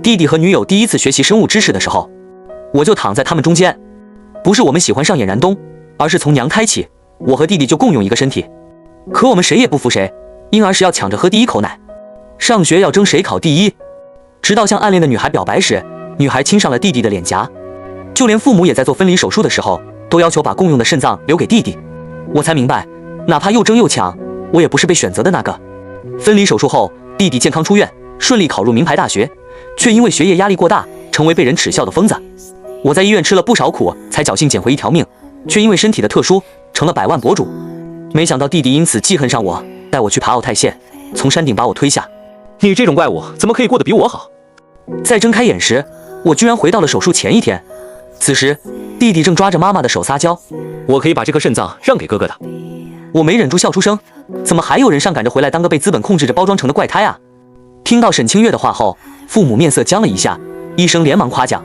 弟弟和女友第一次学习生物知识的时候，我就躺在他们中间。不是我们喜欢上俨然冬，而是从娘胎起，我和弟弟就共用一个身体。可我们谁也不服谁，婴儿时要抢着喝第一口奶，上学要争谁考第一。直到向暗恋的女孩表白时，女孩亲上了弟弟的脸颊。就连父母也在做分离手术的时候，都要求把共用的肾脏留给弟弟。我才明白，哪怕又争又抢，我也不是被选择的那个。分离手术后，弟弟健康出院，顺利考入名牌大学，却因为学业压力过大，成为被人耻笑的疯子。我在医院吃了不少苦，才侥幸捡回一条命，却因为身体的特殊，成了百万博主。没想到弟弟因此记恨上我，带我去爬奥泰县，从山顶把我推下。你这种怪物怎么可以过得比我好？在睁开眼时，我居然回到了手术前一天。此时，弟弟正抓着妈妈的手撒娇。我可以把这颗肾脏让给哥哥的。我没忍住笑出声，怎么还有人上赶着回来当个被资本控制着包装成的怪胎啊？听到沈清月的话后，父母面色僵了一下，医生连忙夸奖。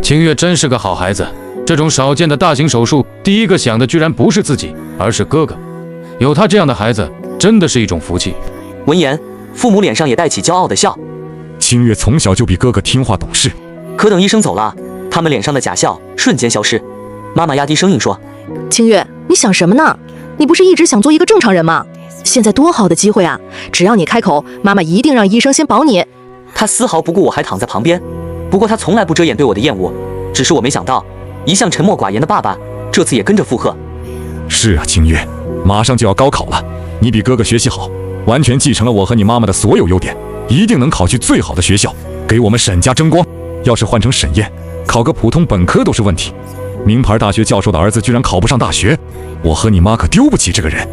清月真是个好孩子，这种少见的大型手术，第一个想的居然不是自己，而是哥哥。有他这样的孩子，真的是一种福气。闻言，父母脸上也带起骄傲的笑。清月从小就比哥哥听话懂事。可等医生走了，他们脸上的假笑瞬间消失。妈妈压低声音说：清月，你想什么呢？你不是一直想做一个正常人吗？现在多好的机会啊！只要你开口，妈妈一定让医生先保你。他丝毫不顾我还躺在旁边，不过他从来不遮掩对我的厌恶，只是我没想到，一向沉默寡言的爸爸，这次也跟着附和。是啊，清月，马上就要高考了，你比哥哥学习好，完全继承了我和你妈妈的所有优点，一定能考去最好的学校，给我们沈家争光。要是换成沈燕，考个普通本科都是问题。名牌大学教授的儿子居然考不上大学，我和你妈可丢不起这个人，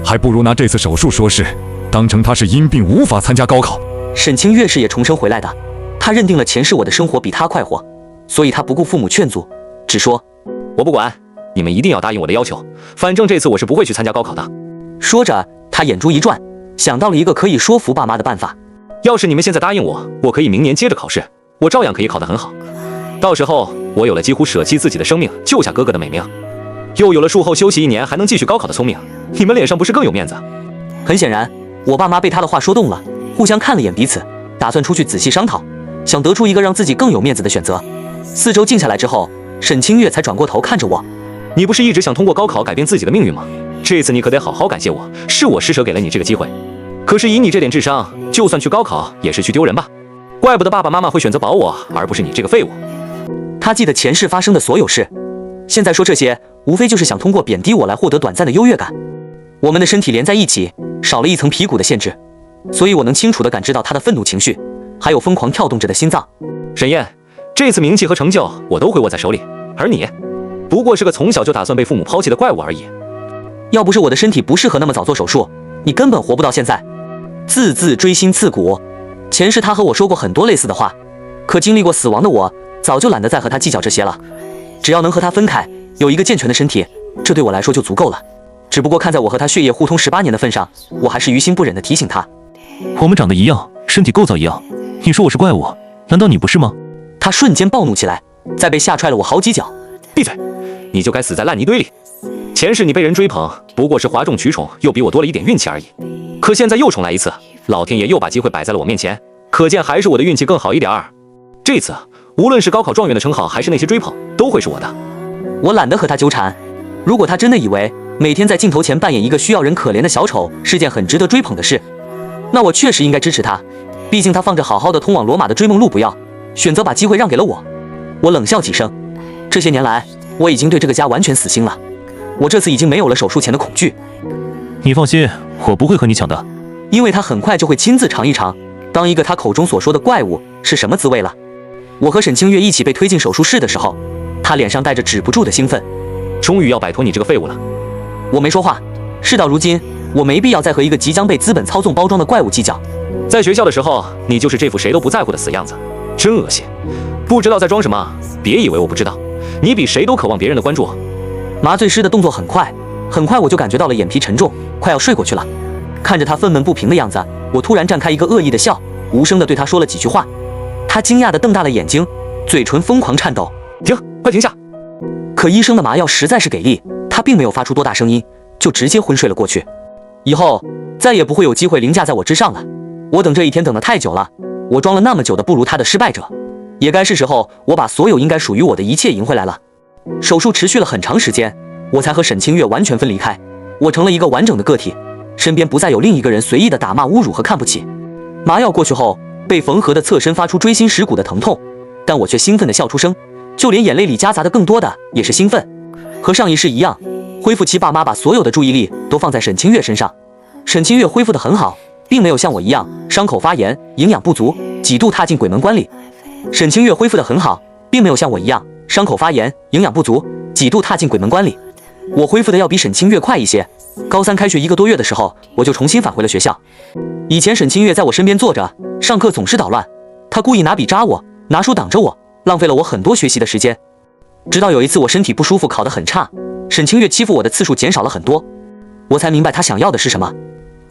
还不如拿这次手术说事，当成他是因病无法参加高考。沈清月是也重生回来的，他认定了前世我的生活比他快活，所以他不顾父母劝阻，只说：我不管，你们一定要答应我的要求，反正这次我是不会去参加高考的。说着，他眼珠一转，想到了一个可以说服爸妈的办法。要是你们现在答应我，我可以明年接着考试，我照样可以考得很好。到时候我有了几乎舍弃自己的生命救下哥哥的美名，又有了术后休息1年还能继续高考的聪明，你们脸上不是更有面子？很显然，我爸妈被他的话说动了，互相看了眼彼此，打算出去仔细商讨，想得出一个让自己更有面子的选择。4周静下来之后，沈清月才转过头看着我：你不是一直想通过高考改变自己的命运吗？这次你可得好好感谢我，是我施舍给了你这个机会。可是以你这点智商，就算去高考也是去丢人吧？怪不得爸爸妈妈会选择保我，而不是你这个废物。他记得前世发生的所有事，现在说这些，无非就是想通过贬低我来获得短暂的优越感。我们的身体连在一起，少了一层皮骨的限制，所以我能清楚地感知到他的愤怒情绪，还有疯狂跳动着的心脏。沈燕，这次名气和成就我都会握在手里，而你，不过是个从小就打算被父母抛弃的怪物而已。要不是我的身体不适合那么早做手术，你根本活不到现在。字字锥心刺骨。前世他和我说过很多类似的话，可经历过死亡的我，早就懒得再和他计较这些了。只要能和他分开，有一个健全的身体，这对我来说就足够了。只不过看在我和他血液互通18年的份上，我还是于心不忍地提醒他：我们长得一样，身体构造一样，你说我是怪物，难道你不是吗？他瞬间暴怒起来，再被吓踹了我好几脚。闭嘴，你就该死在烂泥堆里。前世你被人追捧，不过是哗众取宠，又比我多了一点运气而已。可现在又重来一次，老天爷又把机会摆在了我面前，可见还是我的运气更好一点儿。这次无论是高考状元的称号，还是那些追捧，都会是我的。我懒得和他纠缠。如果他真的以为每天在镜头前扮演一个需要人可怜的小丑是件很值得追捧的事，那我确实应该支持他。毕竟他放着好好的通往罗马的追梦路不要，选择把机会让给了我。我冷笑几声，这些年来我已经对这个家完全死心了。我这次已经没有了手术前的恐惧。你放心，我不会和你抢的。因为他很快就会亲自尝一尝当一个他口中所说的怪物是什么滋味了。我和沈清月一起被推进手术室的时候，他脸上带着止不住的兴奋。终于要摆脱你这个废物了。我没说话。事到如今，我没必要再和一个即将被资本操纵包装的怪物计较。在学校的时候，你就是这副谁都不在乎的死样子，真恶心。不知道在装什么，别以为我不知道，你比谁都渴望别人的关注。麻醉师的动作很快，很快我就感觉到了眼皮沉重，快要睡过去了。看着他愤懑不平的样子，我突然绽开一个恶意的笑，无声地对他说了几句话。他惊讶地瞪大了眼睛，嘴唇疯狂颤抖。停，快停下！可医生的麻药实在是给力，他并没有发出多大声音，就直接昏睡了过去。以后再也不会有机会凌驾在我之上了。我等这一天等得太久了，我装了那么久的不如他的失败者，也该是时候我把所有应该属于我的一切赢回来了。手术持续了很长时间，我才和沈清月完全分离开，我成了一个完整的个体，身边不再有另一个人随意的打骂、侮辱和看不起。麻药过去后，被缝合的侧身发出锥心蚀骨的疼痛，但我却兴奋地笑出声，就连眼泪里夹杂的更多的也是兴奋。和上一世一样，恢复期爸妈把所有的注意力都放在沈清月身上。沈清月恢复得很好，并没有像我一样伤口发炎、营养不足，几度踏进鬼门关里。沈清月恢复得很好，并没有像我一样伤口发炎、营养不足，几度踏进鬼门关里。我恢复的要比沈清月快一些。高三开学1个多月的时候，我就重新返回了学校。以前沈清月在我身边坐着，上课总是捣乱，她故意拿笔扎我，拿书挡着我，浪费了我很多学习的时间。直到有一次我身体不舒服，考得很差，沈清月欺负我的次数减少了很多，我才明白她想要的是什么，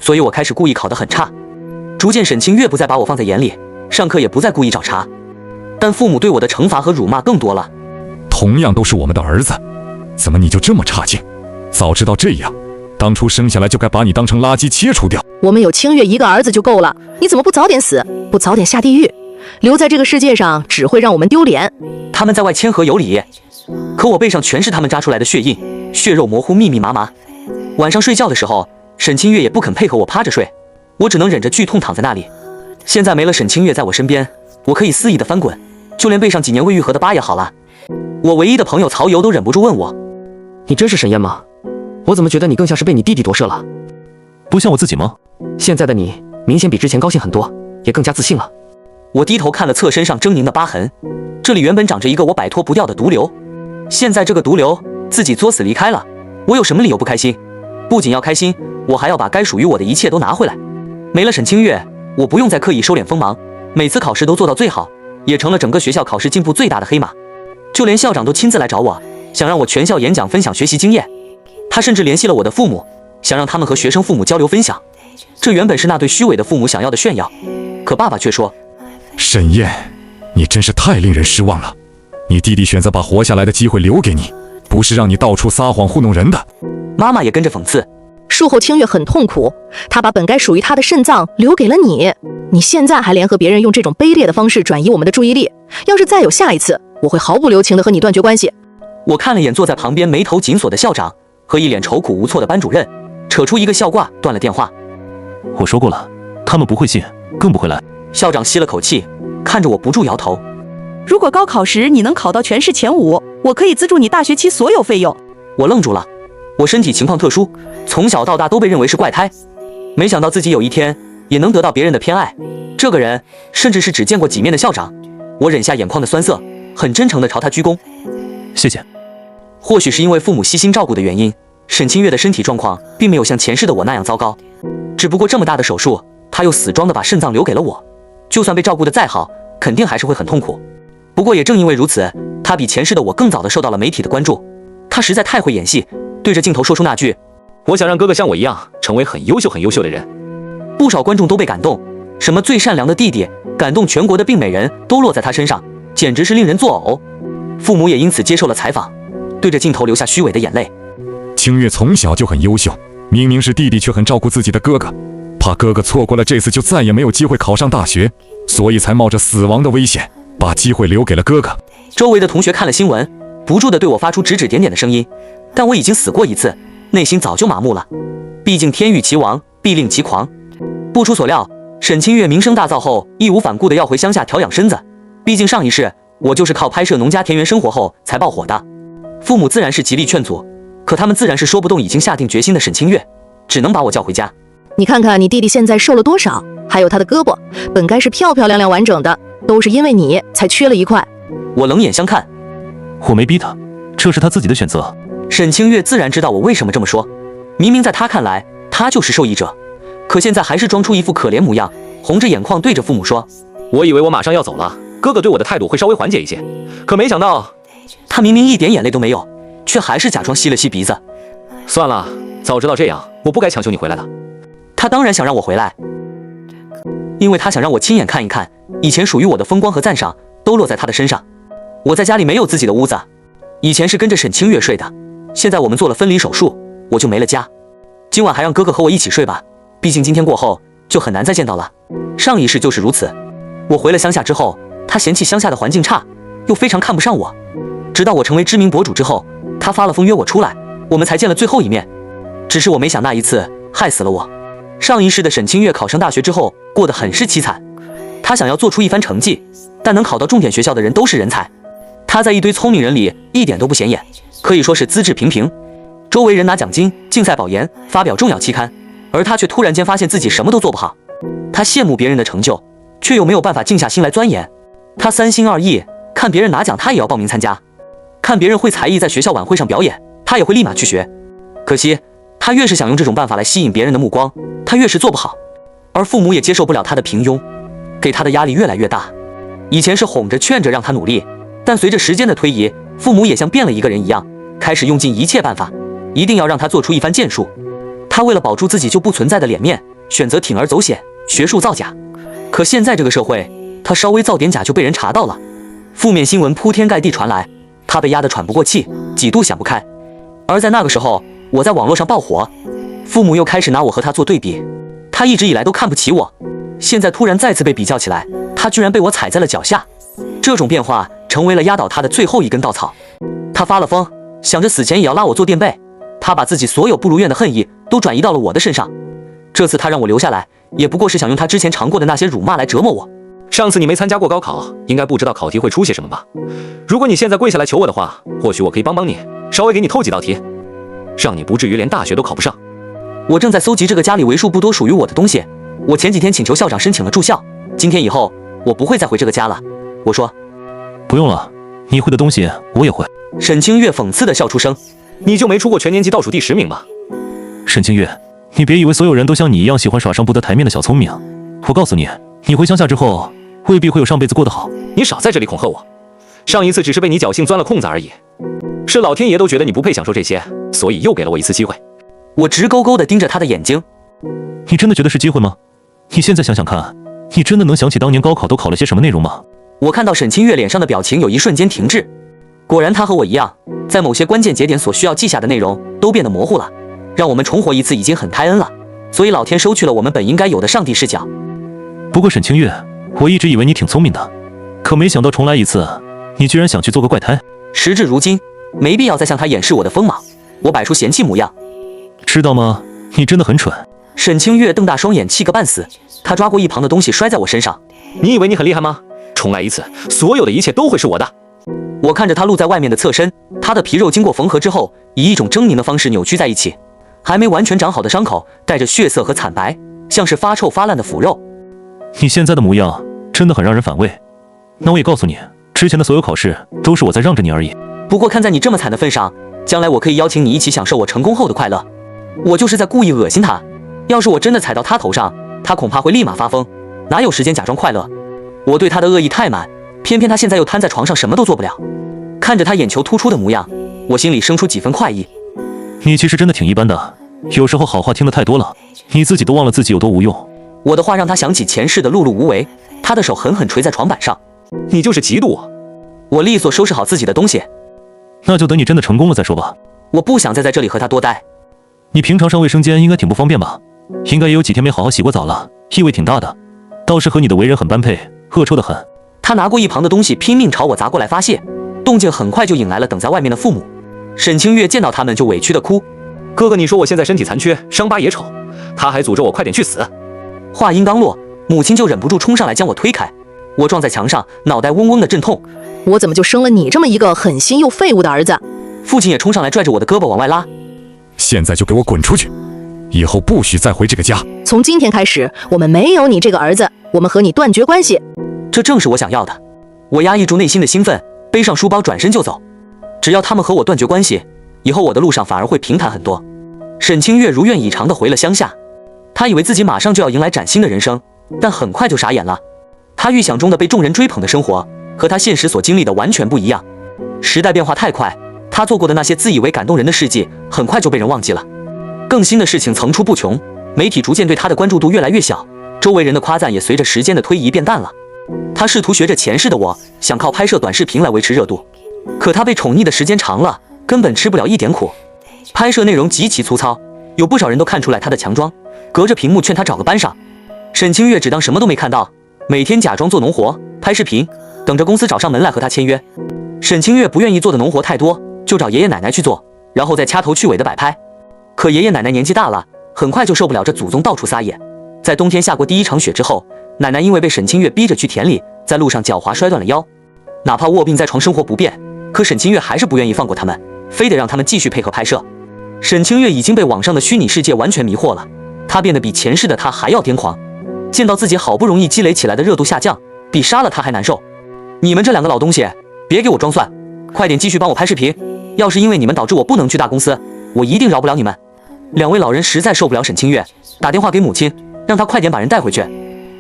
所以我开始故意考得很差。逐渐沈清月不再把我放在眼里，上课也不再故意找茬，但父母对我的惩罚和辱骂更多了。同样都是我们的儿子，怎么你就这么差劲？早知道这样，当初生下来就该把你当成垃圾切除掉。我们有清月一个儿子就够了，你怎么不早点死，不早点下地狱？留在这个世界上只会让我们丢脸。他们在外谦和有礼，可我背上全是他们扎出来的血印，血肉模糊，密密麻麻。晚上睡觉的时候，沈清月也不肯配合我趴着睡，我只能忍着剧痛躺在那里。现在没了沈清月在我身边，我可以肆意的翻滚，就连背上几年未愈合的疤也好了。我唯一的朋友曹游都忍不住问我：“你真是沈燕吗？我怎么觉得你更像是被你弟弟夺舍了？不像我自己吗？现在的你明显比之前高兴很多，也更加自信了。”我低头看了侧身上狰狞的疤痕，这里原本长着一个我摆脱不掉的毒瘤，现在这个毒瘤自己作死离开了，我有什么理由不开心？不仅要开心，我还要把该属于我的一切都拿回来。没了沈清月，我不用再刻意收敛锋芒，每次考试都做到最好，也成了整个学校考试进步最大的黑马。就连校长都亲自来找我，想让我全校演讲分享学习经验。他甚至联系了我的父母，想让他们和学生父母交流分享。这原本是那对虚伪的父母想要的炫耀，可爸爸却说：“沈燕，你真是太令人失望了。你弟弟选择把活下来的机会留给你，不是让你到处撒谎糊弄人的。”妈妈也跟着讽刺。术后清月很痛苦，她把本该属于她的肾脏留给了你，你现在还联合别人用这种卑劣的方式转移我们的注意力。要是再有下一次，我会毫不留情地和你断绝关系。我看了眼坐在旁边眉头紧锁的校长和一脸愁苦无措的班主任，扯出一个笑挂，断了电话。我说过了，他们不会信，更不会来。校长吸了口气，看着我不住摇头。如果高考时你能考到全市前5，我可以资助你大学期所有费用。我愣住了，我身体情况特殊，从小到大都被认为是怪胎，没想到自己有一天也能得到别人的偏爱。这个人甚至是只见过几面的校长，我忍下眼眶的酸涩，很真诚地朝他鞠躬。谢谢。或许是因为父母悉心照顾的原因，沈清月的身体状况并没有像前世的我那样糟糕，只不过这么大的手术，他又死装地把肾脏留给了我，就算被照顾得再好，肯定还是会很痛苦。不过也正因为如此，他比前世的我更早地受到了媒体的关注。他实在太会演戏，对着镜头说出那句：“我想让哥哥像我一样，成为很优秀的人。”不少观众都被感动，什么最善良的弟弟，感动全国的病美人都落在他身上，简直是令人作呕。父母也因此接受了采访，对着镜头流下虚伪的眼泪。清月从小就很优秀，明明是弟弟却很照顾自己的哥哥，怕哥哥错过了这次就再也没有机会考上大学，所以才冒着死亡的危险，把机会留给了哥哥。周围的同学看了新闻，不住地对我发出指指点点的声音，但我已经死过一次，内心早就麻木了。毕竟天欲其亡，必令其狂。不出所料，沈清月名声大噪后，义无反顾地要回乡下调养身子。毕竟上一世我就是靠拍摄农家田园生活后才爆火的。父母自然是极力劝阻，可他们自然是说不动已经下定决心的沈清月，只能把我叫回家。你看看你弟弟现在瘦了多少，还有他的胳膊，本该是漂漂亮亮完整的，都是因为你才缺了一块。我冷眼相看，我没逼他，这是他自己的选择。沈清月自然知道我为什么这么说，明明在他看来，他就是受益者，可现在还是装出一副可怜模样，红着眼眶对着父母说：“我以为我马上要走了，哥哥对我的态度会稍微缓解一些，可没想到……”他明明一点眼泪都没有，却还是假装吸了吸鼻子。算了，早知道这样，我不该强求你回来的。他当然想让我回来，因为他想让我亲眼看一看，以前属于我的风光和赞赏都落在他的身上。我在家里没有自己的屋子，以前是跟着沈清月睡的，现在我们做了分离手术，我就没了家。今晚还让哥哥和我一起睡吧，毕竟今天过后就很难再见到了。上一世就是如此。我回了乡下之后，他嫌弃乡下的环境差，又非常看不上我。直到我成为知名博主之后，他发了疯约我出来，我们才见了最后一面。只是我没想那一次害死了我。上一世的沈清月考上大学之后过得很是凄惨，她想要做出一番成绩，但能考到重点学校的人都是人才，她在一堆聪明人里一点都不显眼，可以说是资质平平。周围人拿奖金、竞赛保研、发表重要期刊，而她却突然间发现自己什么都做不好。她羡慕别人的成就，却又没有办法静下心来钻研。她三心二意，看别人拿奖她也要报名参加，看别人会才艺在学校晚会上表演，她也会立马去学。可惜她越是想用这种办法来吸引别人的目光，她越是做不好。而父母也接受不了她的平庸，给她的压力越来越大。以前是哄着劝着让她努力，但随着时间的推移，父母也像变了一个人一样，开始用尽一切办法，一定要让她做出一番建树。她为了保住自己就不存在的脸面，选择铤而走险，学术造假。可现在这个社会，她稍微造点假就被人查到了，负面新闻铺天盖地传来，她被压得喘不过气，几度想不开。而在那个时候，我在网络上爆火，父母又开始拿我和他做对比。他一直以来都看不起我，现在突然再次被比较起来，他居然被我踩在了脚下。这种变化成为了压倒他的最后一根稻草。他发了疯，想着死前也要拉我做垫背。他把自己所有不如愿的恨意都转移到了我的身上。这次他让我留下来，也不过是想用他之前尝过的那些辱骂来折磨我。上次你没参加过高考，应该不知道考题会出些什么吧？如果你现在跪下来求我的话，或许我可以帮帮你，稍微给你透几道题，让你不至于连大学都考不上。我正在搜集这个家里为数不多属于我的东西。我前几天请求校长申请了住校，今天以后我不会再回这个家了。我说不用了，你会的东西我也会。沈清月讽刺地笑出声，你就没出过全年级倒数第10名吗？沈清月，你别以为所有人都像你一样喜欢耍上不得台面的小聪明。我告诉你，你回乡下之后未必会有上辈子过得好。你少在这里恐吓我，上一次只是被你侥幸钻了空子而已，是老天爷都觉得你不配享受这些，所以又给了我一次机会。我直勾勾地盯着他的眼睛。你真的觉得是机会吗？你现在想想看，你真的能想起当年高考都考了些什么内容吗？我看到沈清月脸上的表情有一瞬间停滞，果然他和我一样，在某些关键节点所需要记下的内容都变得模糊了。让我们重活一次已经很开恩了，所以老天收去了我们本应该有的上帝视角。不过沈清月，我一直以为你挺聪明的，可没想到重来一次，你居然想去做个怪胎。时至如今，没必要再向他掩饰我的锋芒。我摆出嫌弃模样，知道吗？你真的很蠢。沈清月瞪大双眼，气个半死。他抓过一旁的东西摔在我身上。你以为你很厉害吗？重来一次，所有的一切都会是我的。我看着他露在外面的侧身，他的皮肉经过缝合之后，以一种狰狞的方式扭曲在一起，还没完全长好的伤口带着血色和惨白，像是发臭发烂的腐肉。你现在的模样真的很让人反胃。那我也告诉你，之前的所有考试都是我在让着你而已。不过看在你这么惨的份上，将来我可以邀请你一起享受我成功后的快乐。我就是在故意恶心他，要是我真的踩到他头上，他恐怕会立马发疯，哪有时间假装快乐？我对他的恶意太满，偏偏他现在又瘫在床上什么都做不了。看着他眼球突出的模样，我心里生出几分快意。你其实真的挺一般的，有时候好话听得太多了，你自己都忘了自己有多无用。我的话让他想起前世的碌碌无为，他的手狠狠捶在床板上。你就是嫉妒我。我利索收拾好自己的东西。那就等你真的成功了再说吧。我不想再在这里和他多待。你平常上卫生间应该挺不方便吧？应该也有几天没好好洗过澡了，异味挺大的，倒是和你的为人很般配，恶臭得很。他拿过一旁的东西拼命朝我砸过来发泄，动静很快就引来了等在外面的父母。沈清月见到他们就委屈地哭。哥哥，你说我现在身体残缺，伤疤也丑，他还诅咒我快点去死。话音刚落，母亲就忍不住冲上来将我推开，我撞在墙上，脑袋嗡嗡的阵痛。我怎么就生了你这么一个狠心又废物的儿子？父亲也冲上来拽着我的胳膊往外拉。现在就给我滚出去，以后不许再回这个家。从今天开始，我们没有你这个儿子，我们和你断绝关系。这正是我想要的。我压抑住内心的兴奋，背上书包转身就走。只要他们和我断绝关系，以后我的路上反而会平坦很多。沈清月如愿以偿地回了乡下，她以为自己马上就要迎来崭新的人生，但很快就傻眼了。她预想中的被众人追捧的生活，和她现实所经历的完全不一样。时代变化太快，她做过的那些自以为感动人的事迹，很快就被人忘记了。更新的事情层出不穷，媒体逐渐对她的关注度越来越小，周围人的夸赞也随着时间的推移变淡了。她试图学着前世的我，想靠拍摄短视频来维持热度，可她被宠溺的时间长了，根本吃不了一点苦。拍摄内容极其粗糙，有不少人都看出来她的强装，隔着屏幕劝她找个班上。沈清月只当什么都没看到，每天假装做农活，拍视频，等着公司找上门来和他签约。沈清月不愿意做的农活太多，就找爷爷奶奶去做，然后再掐头去尾的摆拍。可爷爷奶奶年纪大了，很快就受不了这祖宗到处撒野。在冬天下过第一场雪之后，奶奶因为被沈清月逼着去田里，在路上脚滑摔断了腰。哪怕卧病在床，生活不便，可沈清月还是不愿意放过他们，非得让他们继续配合拍摄。沈清月已经被网上的虚拟世界完全迷惑了，她变得比前世的她还要癫狂。见到自己好不容易积累起来的热度下降，比杀了她还难受。你们这两个老东西，别给我装蒜，快点继续帮我拍视频。要是因为你们导致我不能去大公司，我一定饶不了你们。两位老人实在受不了沈清月，打电话给母亲，让她快点把人带回去。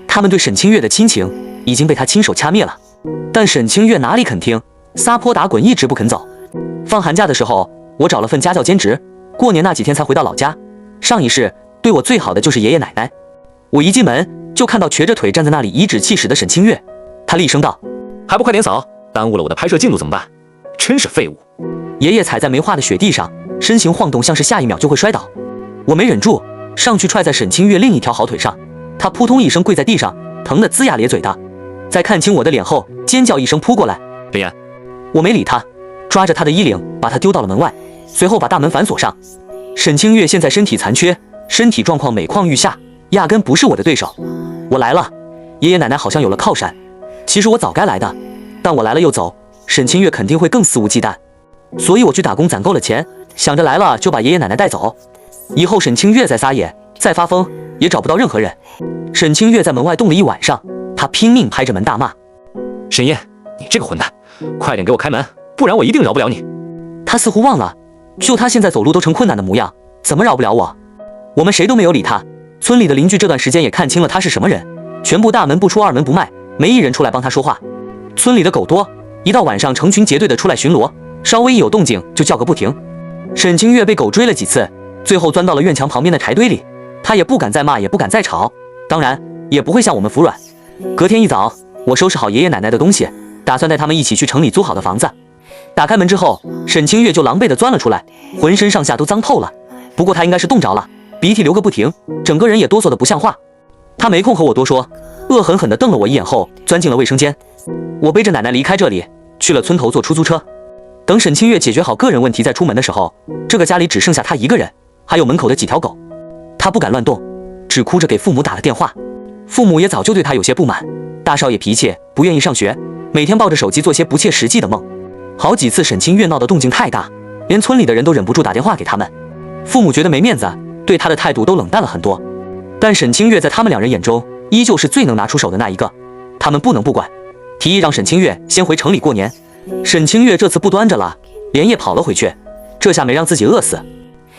他们对沈清月的亲情已经被他亲手掐灭了，但沈清月哪里肯听，撒泼打滚，一直不肯走。放寒假的时候，我找了份家教兼职，过年那几天才回到老家。上一世对我最好的就是爷爷奶奶。我一进门就看到瘸着腿站在那里颐指气使的沈清月，他厉声道：“还不快点扫，耽误了我的拍摄进度怎么办？真是废物！”爷爷踩在没化的雪地上，身形晃动，像是下一秒就会摔倒。我没忍住，上去踹在沈清月另一条好腿上，他扑通一声跪在地上，疼得龇牙咧嘴的。在看清我的脸后，尖叫一声扑过来。林岩，我没理他，抓着他的衣领把他丢到了门外，随后把大门反锁上。沈清月现在身体残缺，身体状况每况愈下，压根不是我的对手。我来了，爷爷奶奶好像有了靠山。其实我早该来的，但我来了又走，沈清月肯定会更肆无忌惮。所以我去打工攒够了钱，想着来了就把爷爷奶奶带走。以后沈清月再撒野再发疯，也找不到任何人。沈清月在门外冻了一晚上，她拼命拍着门大骂：“沈燕，你这个混蛋，快点给我开门，不然我一定饶不了你！”她似乎忘了，就她现在走路都成困难的模样，怎么饶不了我？我们谁都没有理她。村里的邻居这段时间也看清了她是什么人，全部大门不出二门不迈，没一人出来帮她说话。村里的狗多，一到晚上成群结队的出来巡逻，稍微一有动静就叫个不停。沈清月被狗追了几次，最后钻到了院墙旁边的柴堆里，她也不敢再骂，也不敢再吵，当然也不会向我们服软。隔天一早，我收拾好爷爷奶奶的东西，打算带他们一起去城里租好的房子。打开门之后，沈清月就狼狈地钻了出来，浑身上下都脏透了。不过她应该是冻着了，鼻涕流个不停，整个人也哆嗦得不像话。她没空和我多说，恶狠狠地瞪了我一眼后，钻进了卫生间。我背着奶奶离开这里，去了村头坐出租车。等沈清月解决好个人问题再出门的时候，这个家里只剩下她一个人，还有门口的几条狗。她不敢乱动，只哭着给父母打了电话。父母也早就对她有些不满，大少爷脾气，不愿意上学，每天抱着手机做些不切实际的梦。好几次沈清月闹的动静太大，连村里的人都忍不住打电话给他们。父母觉得没面子，对她的态度都冷淡了很多。但沈清月在他们两人眼中依旧是最能拿出手的那一个，他们不能不管，提议让沈清月先回城里过年。沈清月这次不端着了，连夜跑了回去，这下没让自己饿死。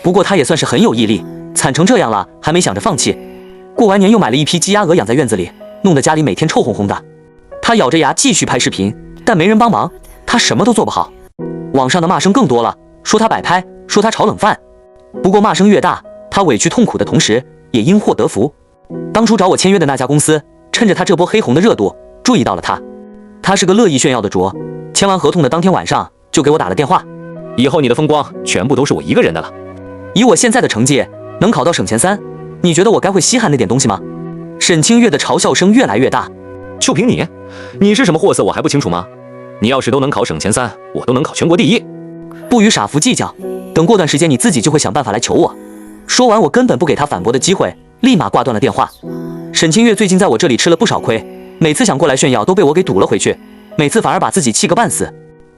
不过她也算是很有毅力，惨成这样了还没想着放弃。过完年又买了一批鸡鸭鹅养在院子里，弄得家里每天臭烘烘的。她咬着牙继续拍视频，但没人帮忙，她什么都做不好。网上的骂声更多了，说她摆拍，说她炒冷饭。不过骂声越大，她委屈痛苦的同时也因祸得福。当初找我签约的那家公司，趁着她这波黑红的热度，注意到了她。她是个乐意炫耀的拙，签完合同的当天晚上就给我打了电话：“以后你的风光全部都是我一个人的了。以我现在的成绩，能考到省前3，你觉得我该会稀罕那点东西吗？”沈清月的嘲笑声越来越大。就凭你，你是什么货色我还不清楚吗？你要是都能考省前3，我都能考全国第1。不与傻福计较，等过段时间你自己就会想办法来求我。说完，我根本不给他反驳的机会，立马挂断了电话。沈清月最近在我这里吃了不少亏，每次想过来炫耀都被我给堵了回去，每次反而把自己气个半死。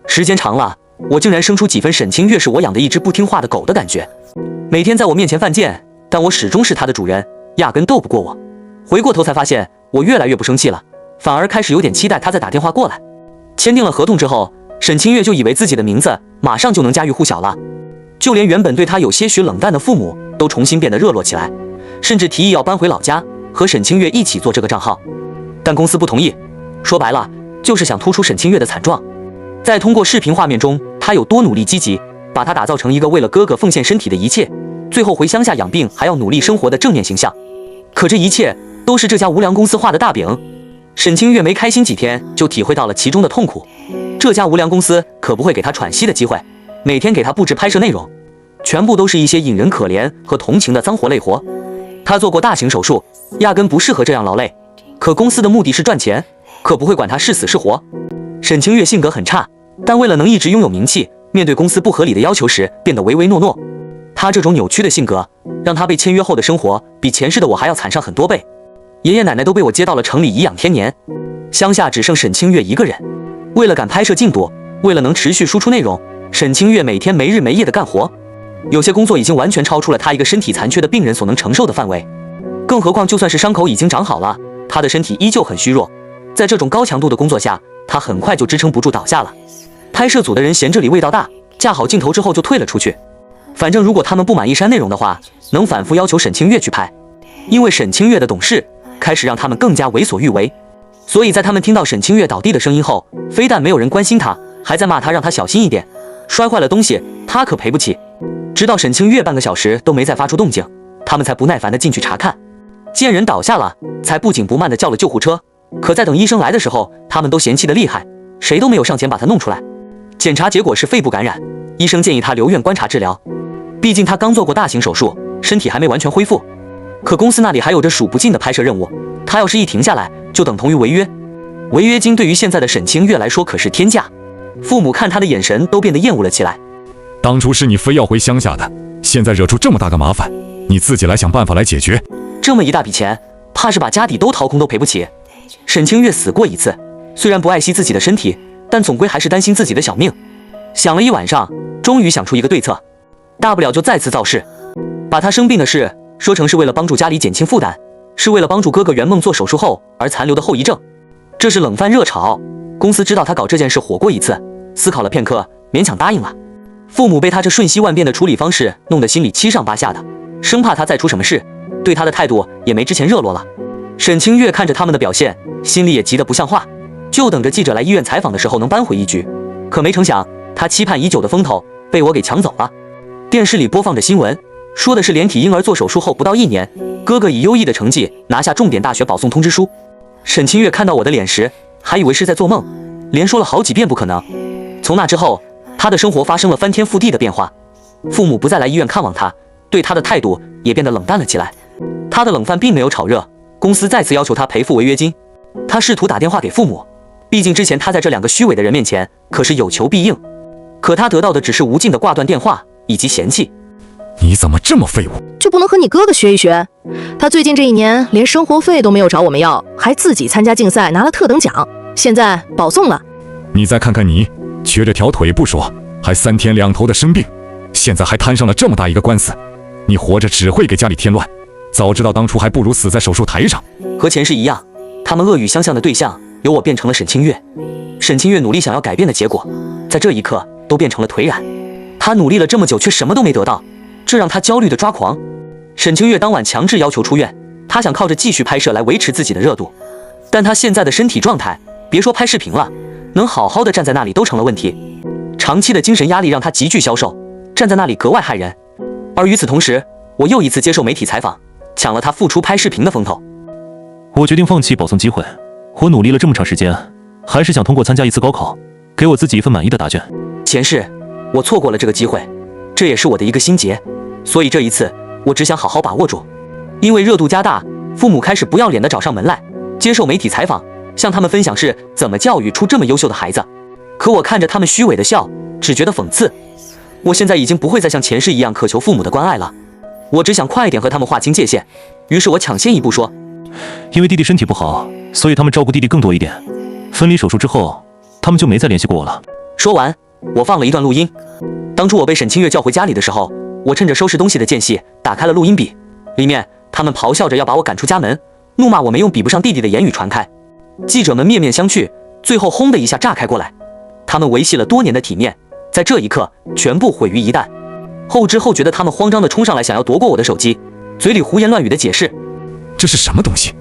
时间长了，我竟然生出几分沈清月是我养的一只不听话的狗的感觉。每天在我面前犯贱，但我始终是他的主人，压根斗不过我。回过头才发现，我越来越不生气了，反而开始有点期待他再打电话过来。签订了合同之后，沈清月就以为自己的名字马上就能家喻户晓了，就连原本对他有些许冷淡的父母都重新变得热络起来，甚至提议要搬回老家和沈清月一起做这个账号。但公司不同意，说白了就是想突出沈清月的惨状。在通过视频画面中他有多努力积极，把他打造成一个为了哥哥奉献身体的一切，最后回乡下养病还要努力生活的正面形象。可这一切都是这家无良公司画的大饼。沈清月没开心几天就体会到了其中的痛苦，这家无良公司可不会给他喘息的机会，每天给他布置拍摄内容，全部都是一些引人可怜和同情的脏活累活。他做过大型手术，压根不适合这样劳累，可公司的目的是赚钱，可不会管他是死是活。沈清月性格很差，但为了能一直拥有名气，面对公司不合理的要求时变得唯唯诺诺。他这种扭曲的性格，让他被签约后的生活比前世的我还要惨上很多倍。爷爷奶奶都被我接到了城里颐养天年，乡下只剩沈清月一个人。为了赶拍摄进度，为了能持续输出内容，沈清月每天没日没夜的干活，有些工作已经完全超出了他一个身体残缺的病人所能承受的范围。更何况就算是伤口已经长好了，他的身体依旧很虚弱。在这种高强度的工作下，他很快就支撑不住倒下了。拍摄组的人嫌这里味道大，架好镜头之后就退了出去。反正如果他们不满意删内容的话，能反复要求沈清月去拍。因为沈清月的懂事开始让他们更加为所欲为，所以在他们听到沈清月倒地的声音后，非但没有人关心他，还在骂他让他小心一点，摔坏了东西他可赔不起。直到沈清月半个小时都没再发出动静，他们才不耐烦地进去查看。见人倒下了，才不紧不慢地叫了救护车。可在等医生来的时候，他们都嫌弃得厉害，谁都没有上前把他弄出来。检查结果是肺部感染，医生建议他留院观察治疗，毕竟他刚做过大型手术，身体还没完全恢复。可公司那里还有着数不尽的拍摄任务，他要是一停下来，就等同于违约。违约金对于现在的沈清月来说可是天价，父母看他的眼神都变得厌恶了起来。当初是你非要回乡下的，现在惹出这么大个麻烦，你自己来想办法来解决。这么一大笔钱，怕是把家底都掏空都赔不起。沈清月死过一次，虽然不爱惜自己的身体，但总归还是担心自己的小命。想了一晚上，终于想出一个对策，大不了就再次造势，把他生病的事说成是为了帮助家里减轻负担，是为了帮助哥哥圆梦做手术后而残留的后遗症。这是冷饭热炒，公司知道他搞这件事火过一次，思考了片刻，勉强答应了。父母被他这瞬息万变的处理方式弄得心里七上八下的，生怕他再出什么事，对他的态度也没之前热络了。沈清月看着他们的表现，心里也急得不像话，就等着记者来医院采访的时候能扳回一局。可没成想，他期盼已久的风头被我给抢走了。电视里播放着新闻，说的是连体婴儿做手术后不到1年，哥哥以优异的成绩拿下重点大学保送通知书。沈清月看到我的脸时，还以为是在做梦，连说了好几遍不可能。从那之后，他的生活发生了翻天覆地的变化，父母不再来医院看望他，对他的态度也变得冷淡了起来。他的冷饭并没有炒热，公司再次要求他赔付违约金。他试图打电话给父母，毕竟之前他在这2个虚伪的人面前可是有求必应，可他得到的只是无尽的挂断电话以及嫌弃。你怎么这么废物？就不能和你哥哥学一学？他最近这1年连生活费都没有找我们要，还自己参加竞赛拿了特等奖，现在保送了。你再看看你，瘸着条腿不说，还3天2头的生病，现在还摊上了这么大一个官司，你活着只会给家里添乱。早知道当初还不如死在手术台上。和前世一样，他们恶语相向的对象由我变成了沈清月。沈清月努力想要改变的结果，在这一刻都变成了颓然。他努力了这么久，却什么都没得到，这让他焦虑的抓狂。沈清月当晚强制要求出院，他想靠着继续拍摄来维持自己的热度，但他现在的身体状态，别说拍视频了，能好好的站在那里都成了问题。长期的精神压力让他急剧消瘦，站在那里格外害人。而与此同时，我又一次接受媒体采访，抢了他复出拍视频的风头。我决定放弃保送机会，我努力了这么长时间，还是想通过参加一次高考，给我自己一份满意的答卷。前世我错过了这个机会，这也是我的一个心结，所以这一次我只想好好把握住。因为热度加大，父母开始不要脸的找上门来，接受媒体采访，向他们分享是怎么教育出这么优秀的孩子。可我看着他们虚伪的笑，只觉得讽刺。我现在已经不会再像前世一样渴求父母的关爱了，我只想快一点和他们划清界限。于是我抢先一步说，因为弟弟身体不好，所以他们照顾弟弟更多一点。分离手术之后，他们就没再联系过我了。说完，我放了一段录音。当初我被沈清月叫回家里的时候，我趁着收拾东西的间隙打开了录音笔，里面他们咆哮着要把我赶出家门，怒骂我没用比不上弟弟的言语传开。记者们面面相觑，最后轰的一下炸开过来。他们维系了多年的体面，在这一刻全部毁于一旦。后知后觉的他们慌张地冲上来想要夺过我的手机，嘴里胡言乱语的解释，这是什么东西？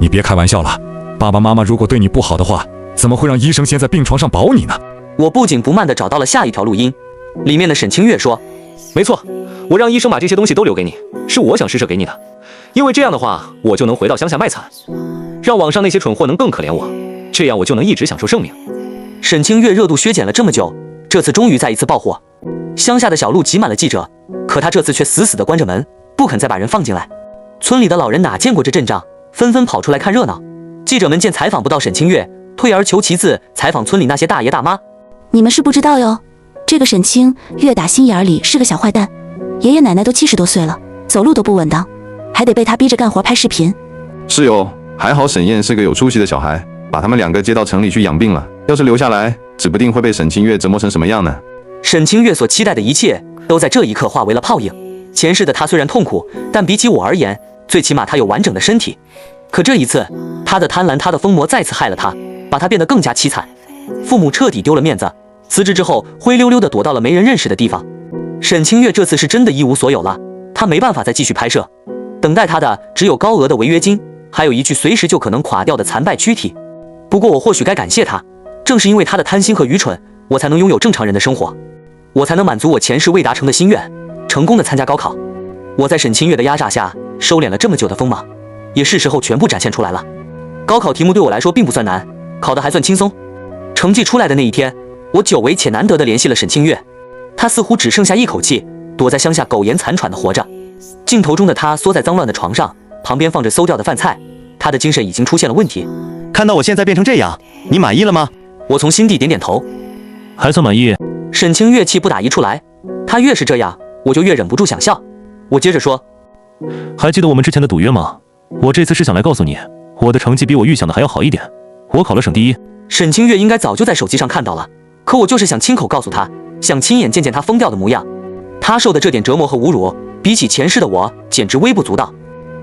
你别开玩笑了，爸爸妈妈如果对你不好的话，怎么会让医生先在病床上保你呢？我不紧不慢地找到了下一条录音，里面的沈清月说，没错，我让医生把这些东西都留给你，是我想施舍给你的，因为这样的话我就能回到乡下卖惨，让网上那些蠢货能更可怜我，这样我就能一直享受生命。沈清月热度削减了这么久，这次终于再一次爆火。乡下的小路挤满了记者，可他这次却死死地关着门，不肯再把人放进来。村里的老人哪见过这阵仗，纷纷跑出来看热闹。记者们见采访不到沈清月，退而求其次采访村里那些大爷大妈。你们是不知道哟，这个沈清月打心眼里是个小坏蛋，爷爷奶奶都70多岁了，走路都不稳当，还得被他逼着干活拍视频。是哟，还好沈燕是个有出息的小孩，把他们2个接到城里去养病了。要是留下来，指不定会被沈清月折磨成什么样呢。沈清月所期待的一切都在这一刻化为了泡影。前世的他虽然痛苦，但比起我而言，最起码他有完整的身体。可这一次，他的贪婪，他的疯魔再次害了他，把他变得更加凄惨。父母彻底丢了面子，辞职之后灰溜溜地躲到了没人认识的地方。沈清月这次是真的一无所有了，他没办法再继续拍摄，等待他的只有高额的违约金，还有一具随时就可能垮掉的残败躯体。不过我或许该感谢他，正是因为他的贪心和愚蠢，我才能拥有正常人的生活，我才能满足我前世未达成的心愿，成功的参加高考。我在沈清月的压榨下收敛了这么久的锋芒，也是时候全部展现出来了。高考题目对我来说并不算难，考得还算轻松。成绩出来的那一天，我久违且难得的联系了沈清月，她似乎只剩下一口气，躲在乡下苟延残喘的活着。镜头中的她缩在脏乱的床上，旁边放着馊掉的饭菜，她的精神已经出现了问题。看到我现在变成这样，你满意了吗？我从心底点点头，还算满意。沈清月气不打一处来，她越是这样，我就越忍不住想笑。我接着说，还记得我们之前的赌约吗？我这次是想来告诉你，我的成绩比我预想的还要好一点，我考了省第1。沈清月应该早就在手机上看到了，可我就是想亲口告诉她，想亲眼见见她疯掉的模样。她受的这点折磨和侮辱，比起前世的我简直微不足道。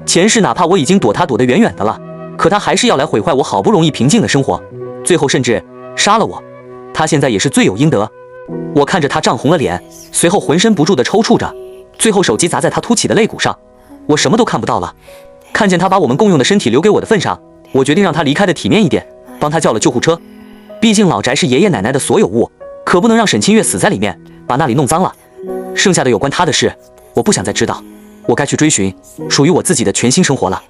前世哪怕我已经躲她躲得远远的了，可她还是要来毁坏我好不容易平静的生活，最后甚至杀了我。她现在也是罪有应得。我看着她涨红了脸，随后浑身不住地抽搐着，最后手机砸在她凸起的肋骨上，我什么都看不到了。看见她把我们共用的身体留给我的份上，我决定让她离开的体面一点，帮她叫了救护车。毕竟老宅是爷爷奶奶的所有物，可不能让沈清月死在里面，把那里弄脏了。剩下的有关她的事，我不想再知道，我该去追寻属于我自己的全新生活了。